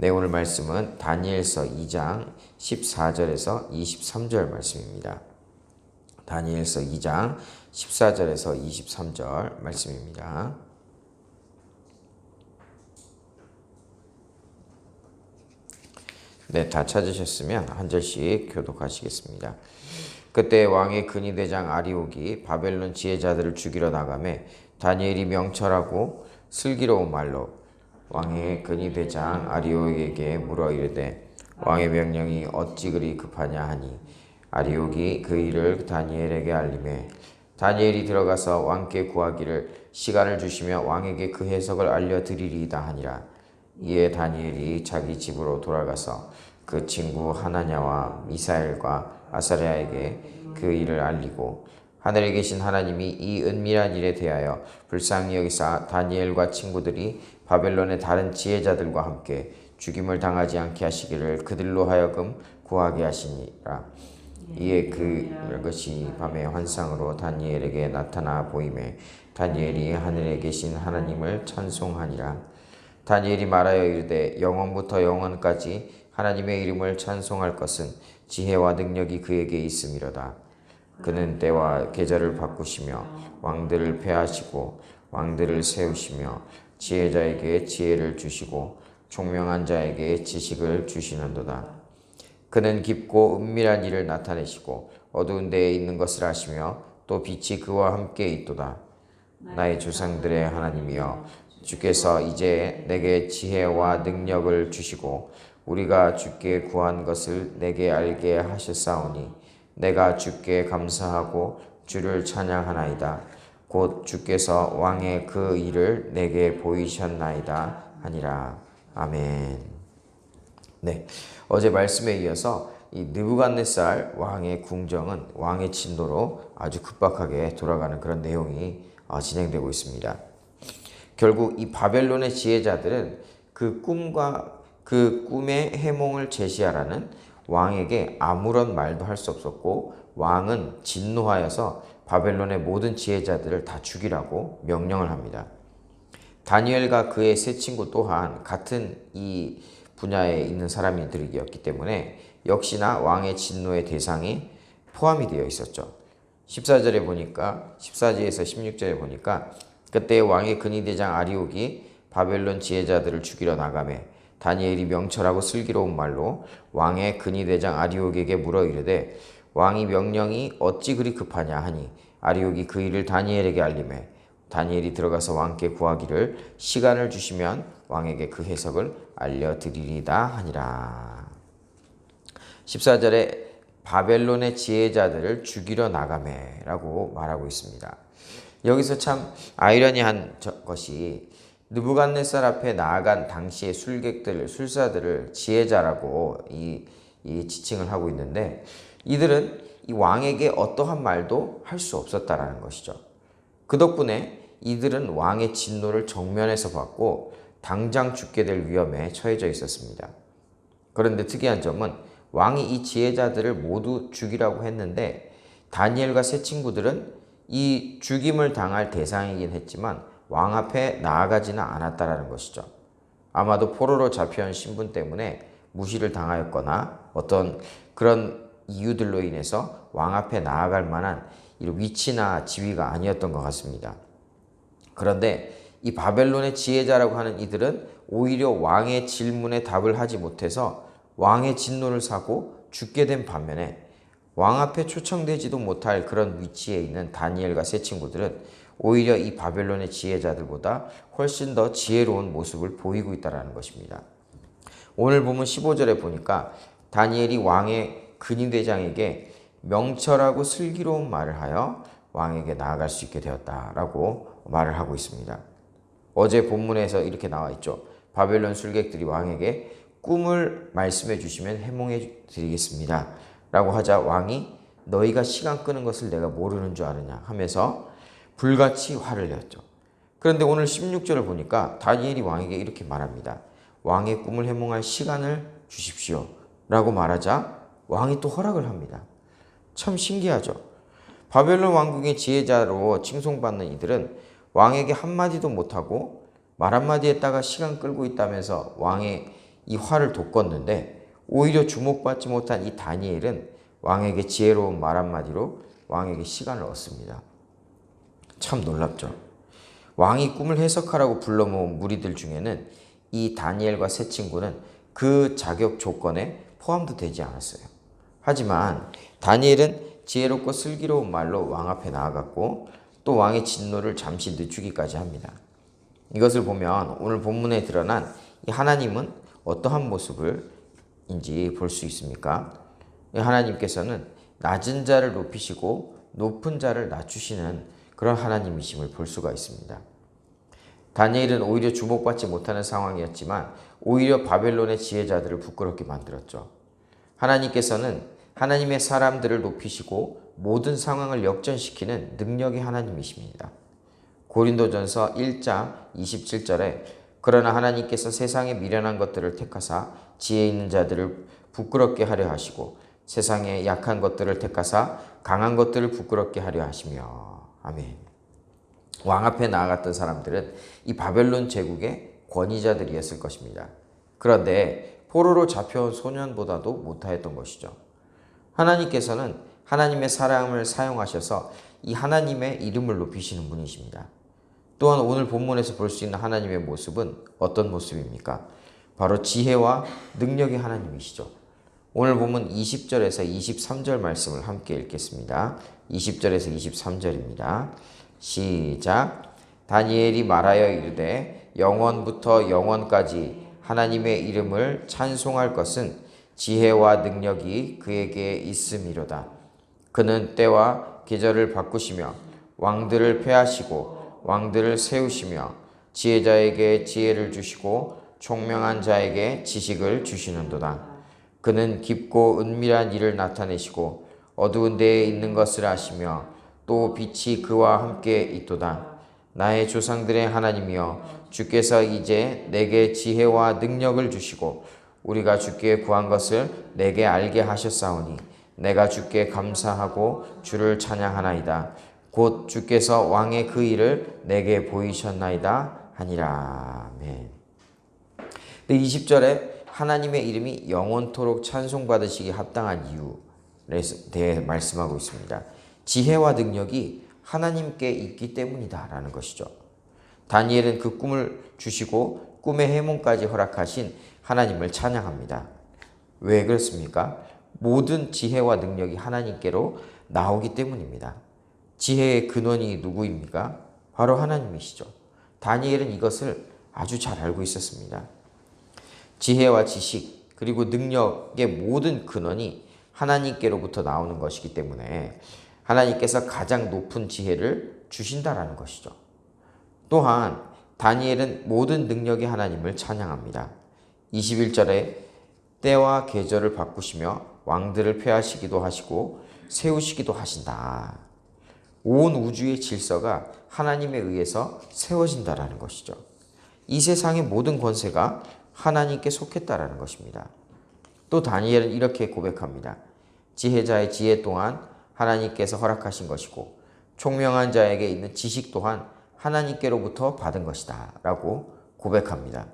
네, 오늘 말씀은 다니엘서 2장 14절에서 23절 말씀입니다. 다니엘서 2장 14절에서 23절 말씀입니다. 네, 다 찾으셨으면 한 절씩 교독하시겠습니다. 그때 왕의 근위대장 아리옥이 바벨론 지혜자들을 죽이러 나가매 다니엘이 명철하고 슬기로운 말로 왕의 근위대장 아리옥에게 물어 이르되 왕의 명령이 어찌 그리 급하냐 하니 아리옥이 그 일을 다니엘에게 알리매 다니엘이 들어가서 왕께 구하기를 시간을 주시며 왕에게 그 해석을 알려드리리이다 하니라. 이에 다니엘이 자기 집으로 돌아가서 그 친구 하나냐와 미사엘과 아사랴에게 그 일을 알리고 하늘에 계신 하나님이 이 은밀한 일에 대하여 불쌍히 여기사 다니엘과 친구들이 바벨론의 다른 지혜자들과 함께 죽임을 당하지 않게 하시기를 그들로 하여금 구하게 하시니라. 이에 그것이 밤의 환상으로 다니엘에게 나타나 보이매 다니엘이 하늘에 계신 하나님을 찬송하니라. 다니엘이 말하여 이르되 영원부터 영원까지 하나님의 이름을 찬송할 것은 지혜와 능력이 그에게 있음이로다. 그는 때와 계절을 바꾸시며 왕들을 폐하시고 왕들을 세우시며 지혜자에게 지혜를 주시고 총명한 자에게 지식을 주시는도다. 그는 깊고 은밀한 일을 나타내시고 어두운 데에 있는 것을 아시며 또 빛이 그와 함께 있도다. 나의 조상들의 하나님이여 주께서 이제 내게 지혜와 능력을 주시고 우리가 주께 구한 것을 내게 알게 하셨사오니 내가 주께 감사하고 주를 찬양하나이다. 곧 주께서 왕의 그 일을 내게 보이셨나이다 하니라. 아멘. 네, 어제 말씀에 이어서 이 느부갓네살 왕의 궁정은 왕의 진노로 아주 급박하게 돌아가는 그런 내용이 진행되고 있습니다. 결국 이 바벨론의 지혜자들은 그 꿈과 그 꿈의 해몽을 제시하라는 왕에게 아무런 말도 할 수 없었고 왕은 진노하여서 바벨론의 모든 지혜자들을 다 죽이라고 명령을 합니다. 다니엘과 그의 세 친구 또한 같은 이 분야에 있는 사람들이었기 때문에 역시나 왕의 진노의 대상이 포함이 되어 있었죠. 14절에 보니까 14절에서 16절에 보니까 그때 왕의 근위대장 아리옥이 바벨론 지혜자들을 죽이러 나가매 다니엘이 명철하고 슬기로운 말로 왕의 근위대장 아리옥에게 물어 이르되 왕이 명령이 어찌 그리 급하냐 하니 아리옥이 그 일을 다니엘에게 알리매 다니엘이 들어가서 왕께 구하기를 시간을 주시면 왕에게 그 해석을 알려드리리다 하니라. 14절에 바벨론의 지혜자들을 죽이러 나가매 라고 말하고 있습니다. 여기서 참 아이러니한 것이 느부갓네살 앞에 나아간 당시의 술사들을 지혜자라고 이 지칭을 하고 있는데 이들은 이 왕에게 어떠한 말도 할 수 없었다라는 것이죠. 그 덕분에 이들은 왕의 진노를 정면에서 받고 당장 죽게 될 위험에 처해져 있었습니다. 그런데 특이한 점은 왕이 이 지혜자들을 모두 죽이라고 했는데 다니엘과 세 친구들은 이 죽임을 당할 대상이긴 했지만 왕 앞에 나아가지는 않았다라는 것이죠. 아마도 포로로 잡혀온 신분 때문에 무시를 당하였거나 어떤 그런 이유들로 인해서 왕 앞에 나아갈 만한 위치나 지위가 아니었던 것 같습니다. 그런데 이 바벨론의 지혜자라고 하는 이들은 오히려 왕의 질문에 답을 하지 못해서 왕의 진노를 사고 죽게 된 반면에 왕 앞에 초청되지도 못할 그런 위치에 있는 다니엘과 세 친구들은 오히려 이 바벨론의 지혜자들보다 훨씬 더 지혜로운 모습을 보이고 있다는 것입니다. 오늘 본문 15절에 보니까 다니엘이 왕의 근위대장에게 명철하고 슬기로운 말을 하여 왕에게 나아갈 수 있게 되었다라고 말을 하고 있습니다. 어제 본문에서 이렇게 나와 있죠. 바벨론 술객들이 왕에게 꿈을 말씀해 주시면 해몽해 드리겠습니다 라고 하자 왕이 너희가 시간 끄는 것을 내가 모르는 줄 아느냐 하면서 불같이 화를 내었죠. 그런데 오늘 16절을 보니까 다니엘이 왕에게 이렇게 말합니다. 왕의 꿈을 해몽할 시간을 주십시오 라고 말하자 왕이 또 허락을 합니다. 참 신기하죠. 바벨론 왕국의 지혜자로 칭송받는 이들은 왕에게 한마디도 못하고 말 한마디 했다가 시간 끌고 있다면서 왕의 이 화를 돋궜는데 오히려 주목받지 못한 이 다니엘은 왕에게 지혜로운 말 한마디로 왕에게 시간을 얻습니다. 참 놀랍죠. 왕이 꿈을 해석하라고 불러 모은 무리들 중에는 이 다니엘과 세 친구는 그 자격 조건에 포함도 되지 않았어요. 하지만 다니엘은 지혜롭고 슬기로운 말로 왕 앞에 나아갔고 또 왕의 진노를 잠시 늦추기까지 합니다. 이것을 보면 오늘 본문에 드러난 이 하나님은 어떠한 모습인지 볼 수 있습니까? 하나님께서는 낮은 자를 높이시고 높은 자를 낮추시는 그런 하나님이심을 볼 수가 있습니다. 다니엘은 오히려 주목받지 못하는 상황이었지만 오히려 바벨론의 지혜자들을 부끄럽게 만들었죠. 하나님께서는 하나님의 사람들을 높이시고 모든 상황을 역전시키는 능력의 하나님이십니다. 고린도전서 1장 27절에 그러나 하나님께서 세상에 미련한 것들을 택하사 지혜 있는 자들을 부끄럽게 하려 하시고 세상에 약한 것들을 택하사 강한 것들을 부끄럽게 하려 하시며. 아멘. 왕 앞에 나아갔던 사람들은 이 바벨론 제국의 권위자들이었을 것입니다. 그런데 포로로 잡혀온 소년보다도 못하였던 것이죠. 하나님께서는 하나님의 사람을 사용하셔서 이 하나님의 이름을 높이시는 분이십니다. 또한 오늘 본문에서 볼 수 있는 하나님의 모습은 어떤 모습입니까? 바로 지혜와 능력의 하나님이시죠. 오늘 본문 20절에서 23절 말씀을 함께 읽겠습니다. 20절에서 23절입니다. 시작. 다니엘이 말하여 이르되 영원부터 영원까지 하나님의 이름을 찬송할 것은 지혜와 능력이 그에게 있음이로다. 그는 때와 계절을 바꾸시며 왕들을 폐하시고 왕들을 세우시며 지혜자에게 지혜를 주시고 총명한 자에게 지식을 주시는도다. 그는 깊고 은밀한 일을 나타내시고 어두운 데에 있는 것을 아시며 또 빛이 그와 함께 있도다. 나의 조상들의 하나님이여 주께서 이제 내게 지혜와 능력을 주시고 우리가 주께 구한 것을 내게 알게 하셨사오니 내가 주께 감사하고 주를 찬양하나이다. 곧 주께서 왕의 그 일을 내게 보이셨나이다 하니라. 아멘. 20절에 하나님의 이름이 영원토록 찬송받으시기 합당한 이유에 대해 말씀하고 있습니다. 지혜와 능력이 하나님께 있기 때문이다 라는 것이죠. 다니엘은 그 꿈을 주시고 꿈의 해몽까지 허락하신 하나님을 찬양합니다. 왜 그렇습니까? 모든 지혜와 능력이 하나님께로 나오기 때문입니다. 지혜의 근원이 누구입니까? 바로 하나님이시죠. 다니엘은 이것을 아주 잘 알고 있었습니다. 지혜와 지식 그리고 능력의 모든 근원이 하나님께로부터 나오는 것이기 때문에 하나님께서 가장 높은 지혜를 주신다라는 것이죠. 또한 다니엘은 모든 능력의 하나님을 찬양합니다. 21절에 때와 계절을 바꾸시며 왕들을 폐하시기도 하시고 세우시기도 하신다. 온 우주의 질서가 하나님에 의해서 세워진다라는 것이죠. 이 세상의 모든 권세가 하나님께 속했다라는 것입니다. 또 다니엘은 이렇게 고백합니다. 지혜자의 지혜 또한 하나님께서 허락하신 것이고 총명한 자에게 있는 지식 또한 하나님께로부터 받은 것이다 라고 고백합니다.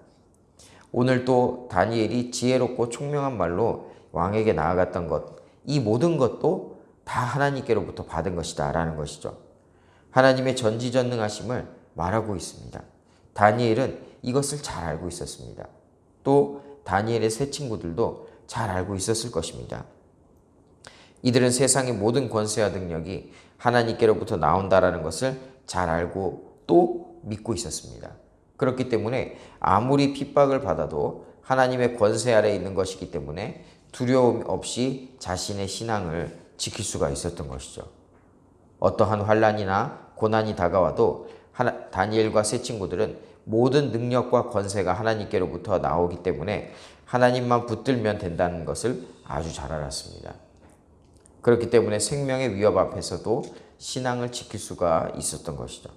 오늘 또 다니엘이 지혜롭고 총명한 말로 왕에게 나아갔던 것, 이 모든 것도 다 하나님께로부터 받은 것이다 라는 것이죠. 하나님의 전지전능하심을 말하고 있습니다. 다니엘은 이것을 잘 알고 있었습니다. 또 다니엘의 세 친구들도 잘 알고 있었을 것입니다. 이들은 세상의 모든 권세와 능력이 하나님께로부터 나온다라는 것을 잘 알고 또 믿고 있었습니다. 그렇기 때문에 아무리 핍박을 받아도 하나님의 권세 아래에 있는 것이기 때문에 두려움 없이 자신의 신앙을 지킬 수가 있었던 것이죠. 어떠한 환난이나 고난이 다가와도 다니엘과 세 친구들은 모든 능력과 권세가 하나님께로부터 나오기 때문에 하나님만 붙들면 된다는 것을 아주 잘 알았습니다. 그렇기 때문에 생명의 위협 앞에서도 신앙을 지킬 수가 있었던 것이죠.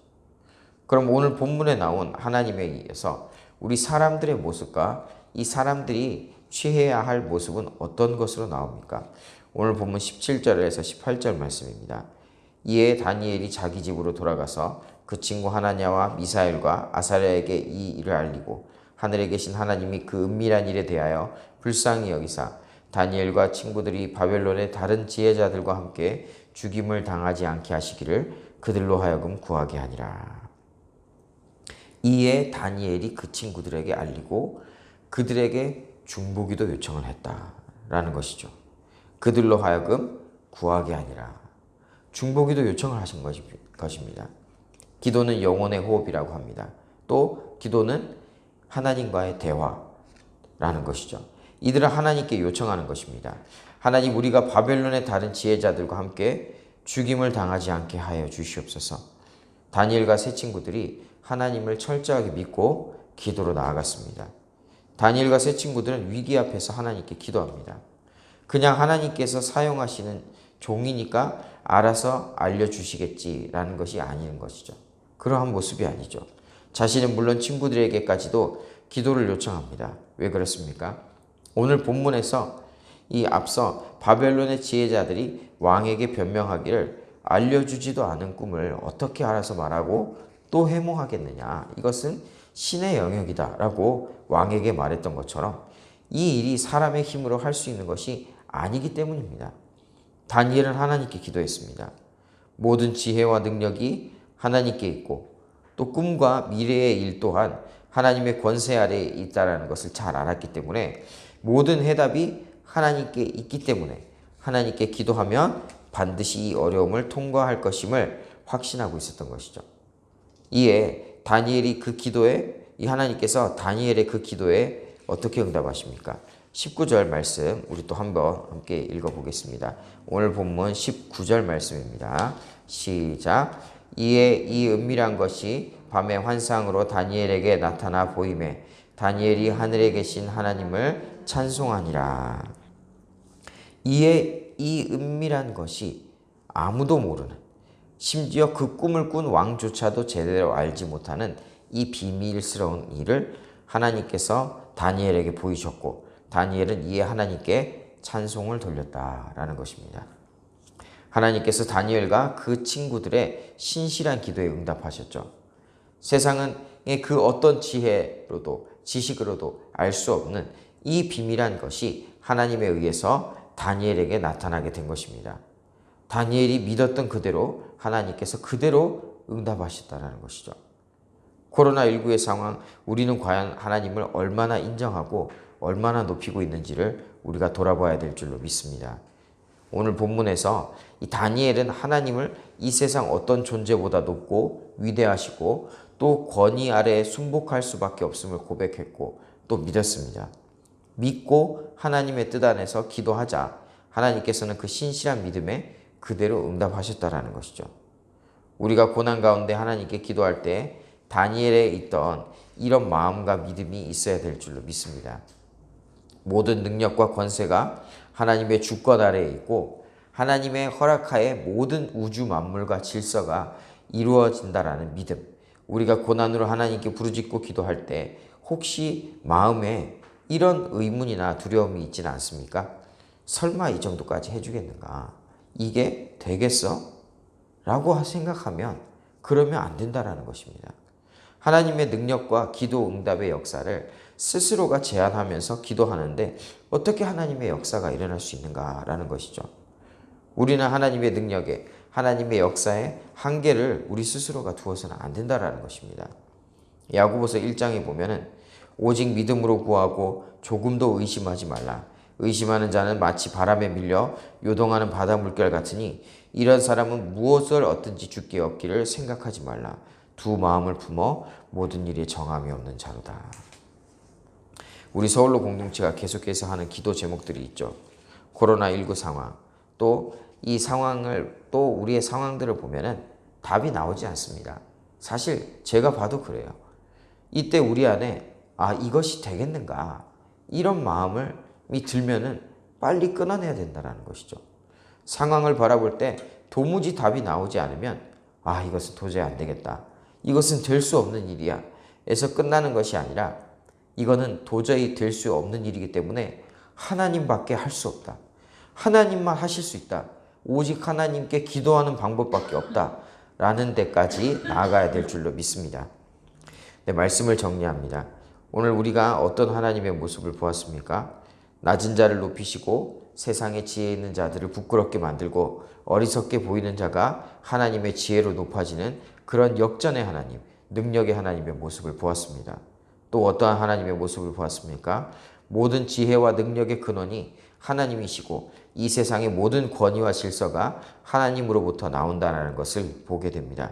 그럼 오늘 본문에 나온 하나님에 의해서 우리 사람들의 모습과 이 사람들이 취해야 할 모습은 어떤 것으로 나옵니까? 오늘 본문 17절에서 18절 말씀입니다. 이에 다니엘이 자기 집으로 돌아가서 그 친구 하나냐와 미사엘과 아사랴에게 이 일을 알리고 하늘에 계신 하나님이 그 은밀한 일에 대하여 불쌍히 여기사 다니엘과 친구들이 바벨론의 다른 지혜자들과 함께 죽임을 당하지 않게 하시기를 그들로 하여금 구하게 하니라. 이에 다니엘이 그 친구들에게 알리고 그들에게 중보기도 요청을 했다라는 것이죠. 그들로 하여금 구하게 하니라. 중보기도 요청을 하신 것입니다. 기도는 영혼의 호흡이라고 합니다. 또 기도는 하나님과의 대화라는 것이죠. 이들은 하나님께 요청하는 것입니다. 하나님, 우리가 바벨론의 다른 지혜자들과 함께 죽임을 당하지 않게 하여 주시옵소서. 다니엘과 세 친구들이 하나님을 철저하게 믿고 기도로 나아갔습니다. 다니엘과 세 친구들은 위기 앞에서 하나님께 기도합니다. 그냥 하나님께서 사용하시는 종이니까 알아서 알려주시겠지라는 것이 아닌 것이죠. 그러한 모습이 아니죠. 자신은 물론 친구들에게까지도 기도를 요청합니다. 왜 그렇습니까? 오늘 본문에서 이 앞서 바벨론의 지혜자들이 왕에게 변명하기를 알려주지도 않은 꿈을 어떻게 알아서 말하고 또 해몽하겠느냐. 이것은 신의 영역이다 라고 왕에게 말했던 것처럼 이 일이 사람의 힘으로 할 수 있는 것이 아니기 때문입니다. 다니엘은 하나님께 기도했습니다. 모든 지혜와 능력이 하나님께 있고 또 꿈과 미래의 일 또한 하나님의 권세 아래에 있다는 것을 잘 알았기 때문에 모든 해답이 하나님께 있기 때문에 하나님께 기도하면 반드시 이 어려움을 통과할 것임을 확신하고 있었던 것이죠. 이에 다니엘이 그 기도에 하나님께서 다니엘의 그 기도에 어떻게 응답하십니까? 19절 말씀 우리 또 한번 함께 읽어보겠습니다. 오늘 본문 19절 말씀입니다. 시작. 이에 이 은밀한 것이 밤의 환상으로 다니엘에게 나타나 보이매 다니엘이 하늘에 계신 하나님을 찬송하니라. 이에 이 은밀한 것이 아무도 모르는, 심지어 그 꿈을 꾼 왕조차도 제대로 알지 못하는 이 비밀스러운 일을 하나님께서 다니엘에게 보이셨고 다니엘은 이에 하나님께 찬송을 돌렸다라는 것입니다. 하나님께서 다니엘과 그 친구들의 신실한 기도에 응답하셨죠. 세상의 그 어떤 지혜로도 지식으로도 알 수 없는 이 비밀한 것이 하나님에 의해서 다니엘에게 나타나게 된 것입니다. 다니엘이 믿었던 그대로 하나님께서 그대로 응답하셨다는 것이죠. 코로나19의 상황, 우리는 과연 하나님을 얼마나 인정하고 얼마나 높이고 있는지를 우리가 돌아봐야 될 줄로 믿습니다. 오늘 본문에서 이 다니엘은 하나님을 이 세상 어떤 존재보다 높고 위대하시고 또 권위 아래에 순복할 수밖에 없음을 고백했고 또 믿었습니다. 믿고 하나님의 뜻 안에서 기도하자 하나님께서는 그 신실한 믿음에 그대로 응답하셨다라는 것이죠. 우리가 고난 가운데 하나님께 기도할 때 다니엘에 있던 이런 마음과 믿음이 있어야 될 줄로 믿습니다. 모든 능력과 권세가 하나님의 주권 아래에 있고 하나님의 허락하에 모든 우주 만물과 질서가 이루어진다라는 믿음. 우리가 고난으로 하나님께 부르짖고 기도할 때 혹시 마음에 이런 의문이나 두려움이 있지는 않습니까? 설마 이 정도까지 해주겠는가? 이게 되겠어? 라고 생각하면 그러면 안 된다라는 것입니다. 하나님의 능력과 기도 응답의 역사를 스스로가 제한하면서 기도하는데 어떻게 하나님의 역사가 일어날 수 있는가라는 것이죠. 우리는 하나님의 능력에 하나님의 역사에 한계를 우리 스스로가 두어서는 안 된다라는 것입니다. 야고보서 1장에 보면은 오직 믿음으로 구하고 조금도 의심하지 말라. 의심하는 자는 마치 바람에 밀려 요동하는 바다 물결 같으니 이런 사람은 무엇을 얻든지 주께 얻기를 생각하지 말라. 두 마음을 품어 모든 일에 정함이 없는 자로다. 우리 서울로 공동체가 계속해서 하는 기도 제목들이 있죠. 코로나19 상황, 또 이 상황을 또 우리의 상황들을 보면은 답이 나오지 않습니다. 사실 제가 봐도 그래요. 이때 우리 안에 이것이 되겠는가 이런 마음이 들면은 빨리 끊어내야 된다는 것이죠. 상황을 바라볼 때 도무지 답이 나오지 않으면 이것은 도저히 안 되겠다. 이것은 될 수 없는 일이야. 에서 끝나는 것이 아니라 이거는 도저히 될 수 없는 일이기 때문에 하나님밖에 할 수 없다. 하나님만 하실 수 있다. 오직 하나님께 기도하는 방법밖에 없다. 라는 데까지 나아가야 될 줄로 믿습니다. 네, 말씀을 정리합니다. 오늘 우리가 어떤 하나님의 모습을 보았습니까? 낮은 자를 높이시고 세상에 지혜 있는 자들을 부끄럽게 만들고 어리석게 보이는 자가 하나님의 지혜로 높아지는 그런 역전의 하나님, 능력의 하나님의 모습을 보았습니다. 또 어떠한 하나님의 모습을 보았습니까? 모든 지혜와 능력의 근원이 하나님이시고 이 세상의 모든 권위와 질서가 하나님으로부터 나온다는 것을 보게 됩니다.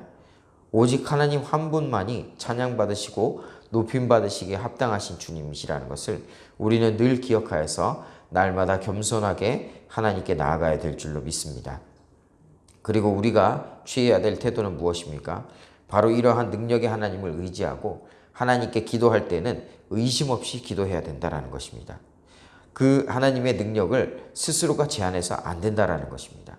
오직 하나님 한 분만이 찬양받으시고 높임받으시기에 합당하신 주님이시라는 것을 우리는 늘 기억하여서 날마다 겸손하게 하나님께 나아가야 될 줄로 믿습니다. 그리고 우리가 취해야 될 태도는 무엇입니까? 바로 이러한 능력의 하나님을 의지하고 하나님께 기도할 때는 의심 없이 기도해야 된다는 것입니다. 그 하나님의 능력을 스스로가 제한해서 안 된다는 것입니다.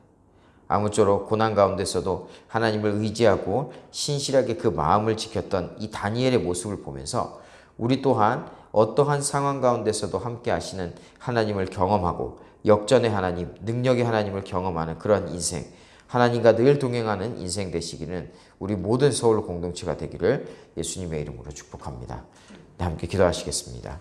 아무쪼록 고난 가운데서도 하나님을 의지하고 신실하게 그 마음을 지켰던 이 다니엘의 모습을 보면서 우리 또한 어떠한 상황 가운데서도 함께 하시는 하나님을 경험하고 역전의 하나님, 능력의 하나님을 경험하는 그런 인생, 하나님과 늘 동행하는 인생 되시기는 우리 모든 서울 공동체가 되기를 예수님의 이름으로 축복합니다. 네, 함께 기도하시겠습니다.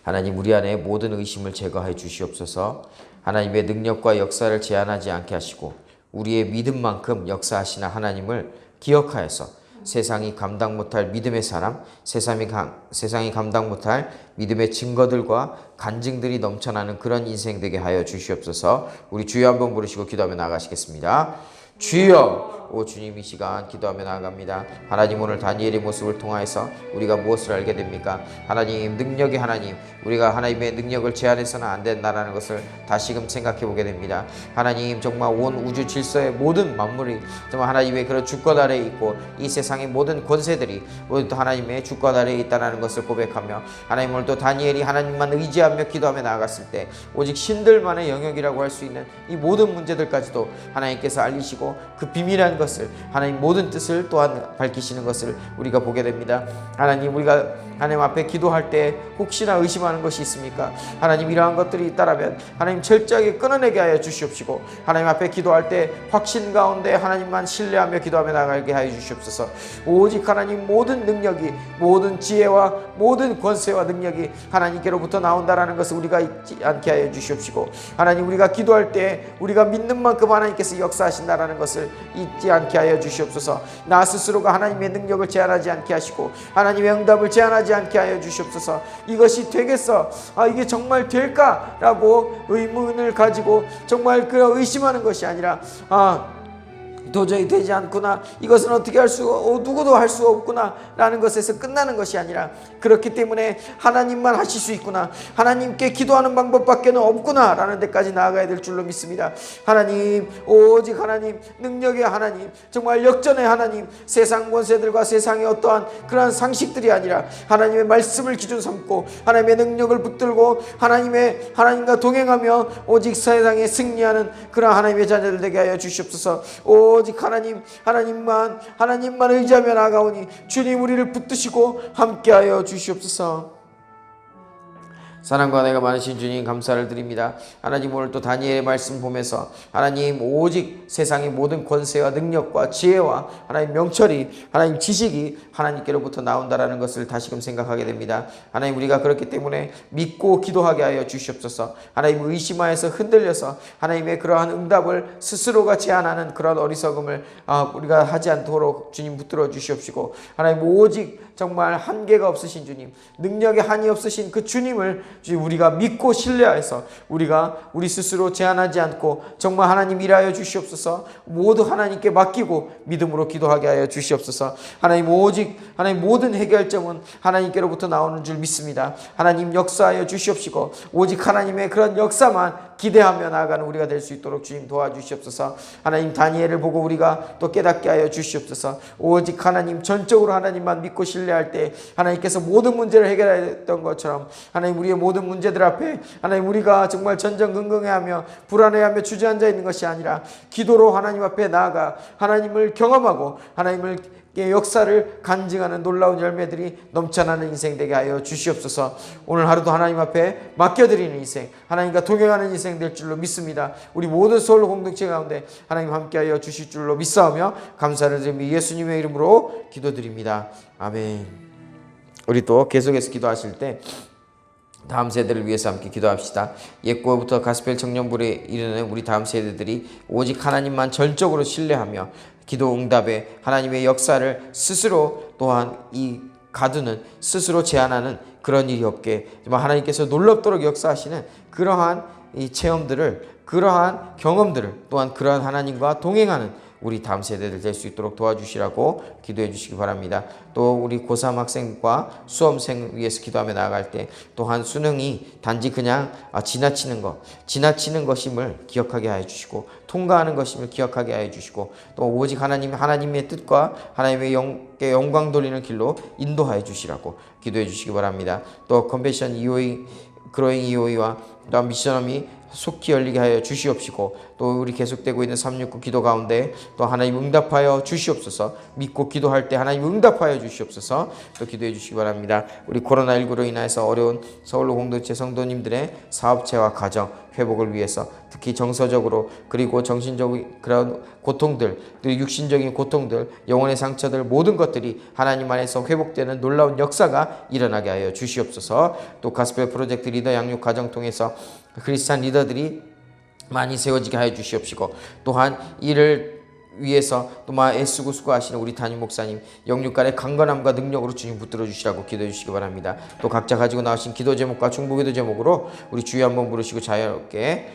하나님, 우리 안에 모든 의심을 제거해 주시옵소서. 하나님의 능력과 역사를 제한하지 않게 하시고 우리의 믿음만큼 역사하시는 하나님을 기억하여서 세상이 감당 못할 믿음의 사람, 세상이 감당 못할 믿음의 증거들과 간증들이 넘쳐나는 그런 인생 되게 하여 주시옵소서. 우리 주여 한번 부르시고 기도하며 나가시겠습니다. 주여, 오 주님, 이 시간 기도하며 나아갑니다. 하나님, 오늘 다니엘의 모습을 통하여서 우리가 무엇을 알게 됩니까? 하나님, 능력의 하나님, 우리가 하나님의 능력을 제한해서는 안 된다는 것을 다시금 생각해 보게 됩니다. 하나님, 정말 온 우주 질서의 모든 만물이 정말 하나님의 그런 주권 아래에 있고 이 세상의 모든 권세들이 모두 하나님의 주권 아래에 있다는 것을 고백하며 하나님, 오늘 또 다니엘이 하나님만 의지하며 기도하며 나아갔을 때 오직 신들만의 영역이라고 할 수 있는 이 모든 문제들까지도 하나님께서 알리시고 그 비밀한 것을, 하나님 모든 뜻을 또한 밝히시는 것을 우리가 보게 됩니다. 하나님, 우리가 하나님 앞에 기도할 때 혹시나 의심하는 것이 있습니까? 하나님, 이러한 것들이 있다라면 하나님 철저하게 끊어내게 하여 주시옵시고 하나님 앞에 기도할 때 확신 가운데 하나님만 신뢰하며 기도하며 나가게 하여 주시옵소서. 오직 하나님 모든 능력이, 모든 지혜와 모든 권세와 능력이 하나님께로부터 나온다라는 것을 우리가 잊지 않게 하여 주시옵시고 하나님, 우리가 기도할 때 우리가 믿는 만큼 하나님께서 역사하신다라는 것을 잊지 않게 하여 주시옵소서. 나 스스로가 하나님의 능력을 제한하지 않게 하시고 하나님의 응답을 제한하지 않게 하여 주시옵소서. 이것이 되겠어? 이게 정말 될까라고 의문을 가지고 정말 그 의심하는 것이 아니라 도저히 되지 않구나, 이것은 어떻게 할 수, 누구도 할 수 없구나 라는 것에서 끝나는 것이 아니라 그렇기 때문에 하나님만 하실 수 있구나, 하나님께 기도하는 방법밖에 없구나 라는 데까지 나아가야 될 줄로 믿습니다. 하나님, 오직 하나님, 능력의 하나님, 정말 역전의 하나님, 세상 권세들과 세상의 어떠한 그러한 상식들이 아니라 하나님의 말씀을 기준 삼고 하나님의 능력을 붙들고 하나님과 동행하며 오직 세상에 승리하는 그런 하나님의 자녀들 되게 하여 주시옵소서. 오직 하나님만 의지하며 나아가오니 주님, 우리를 붙드시고 함께하여 주시옵소서. 사랑과 은혜가 많으신 주님, 감사를 드립니다. 하나님, 오늘 또 다니엘의 말씀 보면서 하나님, 오직 세상의 모든 권세와 능력과 지혜와 하나님 명철이, 하나님 지식이 하나님께로부터 나온다라는 것을 다시금 생각하게 됩니다. 하나님, 우리가 그렇기 때문에 믿고 기도하게 하여 주시옵소서. 하나님, 의심하여서 흔들려서 하나님의 그러한 응답을 스스로가 제한하는 그런 어리석음을 우리가 하지 않도록 주님 붙들어 주시옵시고 하나님, 오직 정말 한계가 없으신 주님, 능력에 한이 없으신 그 주님을 우리가 믿고 신뢰해서 우리 스스로 제한하지 않고 정말 하나님 일하여 주시옵소서. 모두 하나님께 맡기고 믿음으로 기도하게 하여 주시옵소서. 하나님, 오직 하나님 모든 해결점은 하나님께로부터 나오는 줄 믿습니다. 하나님, 역사하여 주시옵시고 오직 하나님의 그런 역사만 기대하며 나아가는 우리가 될 수 있도록 주님 도와주시옵소서. 하나님, 다니엘을 보고 우리가 또 깨닫게 하여 주시옵소서. 오직 하나님, 전적으로 하나님만 믿고 신뢰할 때 하나님께서 모든 문제를 해결했던 것처럼 하나님, 우리의 모든 문제들 앞에 하나님, 우리가 정말 전전긍긍해하며 불안해하며 주저앉아 있는 것이 아니라 기도로 하나님 앞에 나아가 하나님을 경험하고 하나님을 역사를 간증하는 놀라운 열매들이 넘쳐나는 인생 되게 하여 주시옵소서. 오늘 하루도 하나님 앞에 맡겨드리는 인생, 하나님과 동행하는 인생 될 줄로 믿습니다. 우리 모든 서울 공동체 가운데 하나님 함께하여 주실 줄로 믿사오며 감사를 드리며 예수님의 이름으로 기도드립니다. 아멘. 우리 또 계속해서 기도하실 때 다음 세대를 위해서 함께 기도합시다. 옛고부터 가스펠 청년부에 이르는 우리 다음 세대들이 오직 하나님만 전적으로 신뢰하며 기도 응답에 하나님의 역사를 스스로 또한 이 가두는, 스스로 제한하는 그런 일이 없게 정말 하나님께서 놀랍도록 역사하시는 그러한 이 체험들을, 그러한 경험들을, 또한 그러한 하나님과 동행하는 우리 다음 세대들 될 수 있도록 도와주시라고 기도해 주시기 바랍니다. 또 우리 고3 학생과 수험생 위해서 기도하며 나아갈 때 또한 수능이 단지 그냥 지나치는 것임을 기억하게 하여 주시고, 통과하는 것임을 기억하게 하여 주시고, 또 오직 하나님의 뜻과 하나님의 영광 돌리는 길로 인도하여 주시라고 기도해 주시기 바랍니다. 또 컴패션 EOE, 그로잉 EOE와 또 미션홈이 속히 열리게 하여 주시옵시고, 또 우리 계속되고 있는 369 기도 가운데 또 하나님 응답하여 주시옵소서. 믿고 기도할 때 하나님 응답하여 주시옵소서. 또 기도해 주시기 바랍니다. 우리 코로나19로 인해서 어려운 서울로 공동체 성도님들의 사업체와 가정 회복을 위해서, 특히 정서적으로 그리고 정신적인 그런 고통들, 또 육신적인 고통들, 영혼의 상처들, 모든 것들이 하나님 안에서 회복되는 놀라운 역사가 일어나게 하여 주시옵소서. 또 가스펠 프로젝트 리더 양육 과정 통해서 크리스찬 리더들이 많이 세워지게 하여 주시옵시고, 또한 이를 위해서 또 애쓰고 수고하시는 우리 담임 목사님 영육간의 강건함과 능력으로 주님 붙들어 주시라고 기도해 주시기 바랍니다. 또 각자 가지고 나오신 기도 제목과 중보기도 제목으로 우리 주여 한번 부르시고 자유롭게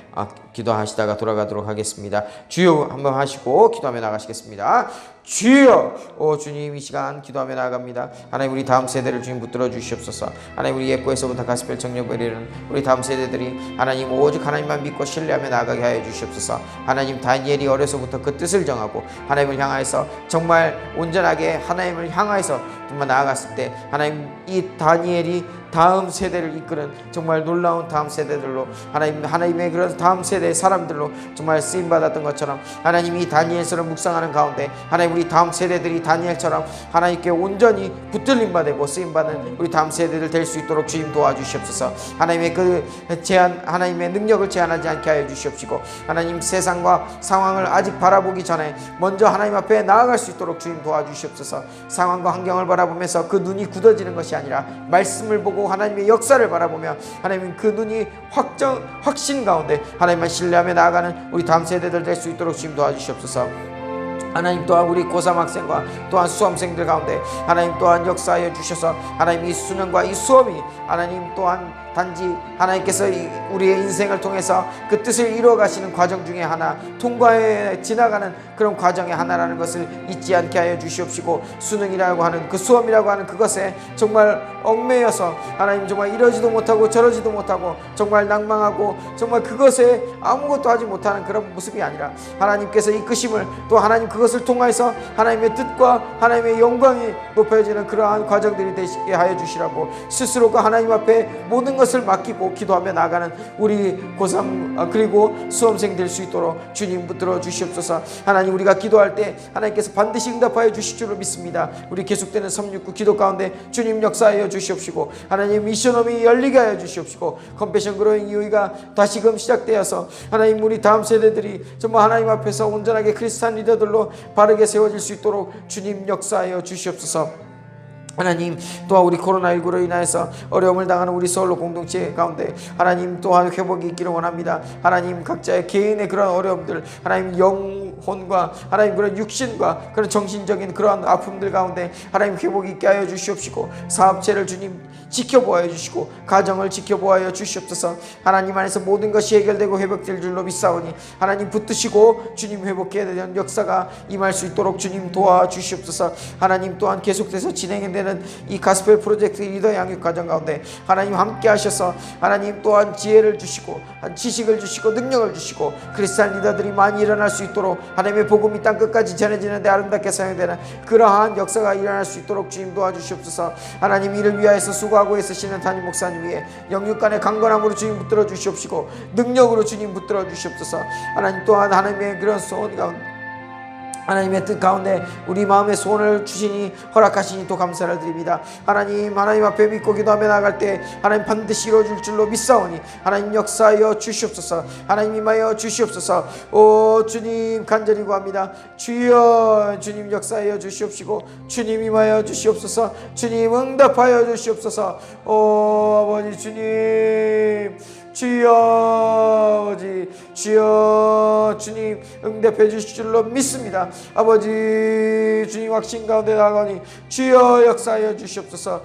기도하시다가 돌아가도록 하겠습니다. 주여 한번 하시고 기도하며 나가시겠습니다. 주여, 주님 이 시간 기도하며 나아갑니다. 하나님 우리 다음 세대를 주님 붙들어 주시옵소서. 하나님 우리 옛고에서부터 가스펠 청년부에 이르는 우리 다음 세대들이 하나님 오직 하나님만 믿고 신뢰하며 나아가게 하여 주시옵소서. 하나님 다니엘이 어려서부터 그 뜻을 정하고 하나님을 향하여서 정말 온전하게 하나님을 향하여서 정말 나아갔을 때 하나님 이 다니엘이 다음 세대를 이끄는 정말 놀라운 다음 세대들로 하나님의 그런 다음 세대의 사람들로 정말 쓰임받았던 것처럼 하나님 이 다니엘서를 묵상하는 가운데 하나님 우리 다음 세대들이 다니엘처럼 하나님께 온전히 붙들림받고 쓰임받는 우리 다음 세대들 될 수 있도록 주님 도와주시옵소서. 하나님의 그 하나님의 능력을 제한하지 않게 하여 주시옵시고, 하나님 세상과 상황을 아직 바라보기 전에 먼저 하나님 앞에 나아갈 수 있도록 주님 도와주시옵소서. 상황과 환경을 바라보면서 그 눈이 굳어지는 것이 아니라 말씀을 보고 하나님의 역사를 바라보며 하나님 그 눈이 확신 가운데 하나님만 신뢰하며 나아가는 우리 다음 세대들 될 수 있도록 주님 도와주시옵소서. 하나님 또한 우리 고3 학생과 또한 수험생들 가운데 하나님 또한 역사하여 주셔서 하나님 이 수능과 이 수험이 하나님 또한 단지 하나님께서 우리의 인생을 통해서 그 뜻을 이루어 가시는 과정 중에 하나, 통과해 지나가는 그런 과정의 하나라는 것을 잊지 않게 하여 주시옵시고, 수능이라고 하는 그 수험이라고 하는 그것에 정말 얽매여서 하나님 정말 이러지도 못하고 저러지도 못하고 정말 낭망하고 정말 그것에 아무것도 하지 못하는 그런 모습이 아니라 하나님께서 이끄심을, 또 하나님 그것을 통하여서 하나님의 뜻과 하나님의 영광이 높여지는 그러한 과정들이 되시게 하여 주시라고, 스스로가 하나님 앞에 모든 것을 맡기고 기도하며 나가는 우리 고3 그리고 수험생 될 수 있도록 주님 붙들어 주시옵소서. 하나님 우리가 기도할 때 하나님께서 반드시 응답하여 주실 줄로 믿습니다. 우리 계속되는 369 기도 가운데 주님 역사하여 주시옵시고, 하나님 미션홈이 열리게 하여 주시옵시고, 컴패션 그로잉 이후가 다시금 시작되어서 하나님 우리 다음 세대들이 정말 하나님 앞에서 온전하게 크리스찬 리더들로 바르게 세워질 수 있도록 주님 역사하여 주시옵소서. 하나님 또한 우리 코로나19로 인하여서 어려움을 당하는 우리 서울로 공동체 가운데 하나님 또한 회복이 있기를 원합니다. 하나님 각자의 개인의 그런 어려움들, 하나님 영혼과 하나님 그런 육신과 그런 정신적인 그런 아픔들 가운데 하나님 회복이 있게 하여 주시옵시고, 사업체를 주님 지켜보아 주시고 가정을 지켜보아 주시옵소서. 하나님 안에서 모든 것이 해결되고 회복될 줄로 믿사오니 하나님 붙드시고 주님 회복해야 되는 역사가 임할 수 있도록 주님 도와주시옵소서. 하나님 또한 계속돼서 진행되는 이 가스펠 프로젝트 리더 양육 과정 가운데 하나님 함께 하셔서 하나님 또한 지혜를 주시고 지식을 주시고 능력을 주시고 크리스찬 리더들이 많이 일어날 수 있도록 하나님의 복음이 땅 끝까지 전해지는 데 아름답게 사용되는 그러한 역사가 일어날 수 있도록 주님 도와주시옵소서. 하나님 이를 위하여서 수고하고 애쓰시는 담임 목사님 위에 영육간의 강건함으로 주님 붙들어 주시옵시고, 능력으로 주님 붙들어 주시옵소서. 하나님 또한 하나님의 그런 소원 가운데 하나님의 뜻 가운데 우리 마음의 소원을 주시니 허락하시니 또 감사를 드립니다. 하나님 앞에 믿고 기도하며 나아갈 때 하나님 반드시 이루어줄 줄로 믿사오니 하나님 역사하여 주시옵소서. 하나님 임하여 주시옵소서. 오 주님 간절히 구합니다. 주여 주님 역사하여 주시옵시고 주님 임하여 주시옵소서. 주님 응답하여 주시옵소서. 오 아버지 주님 주여 아버지 주여 주님 응답해 주실 줄로 믿습니다. 아버지 주님 확신 가운데 나가니 주여 역사하여 주시옵소서.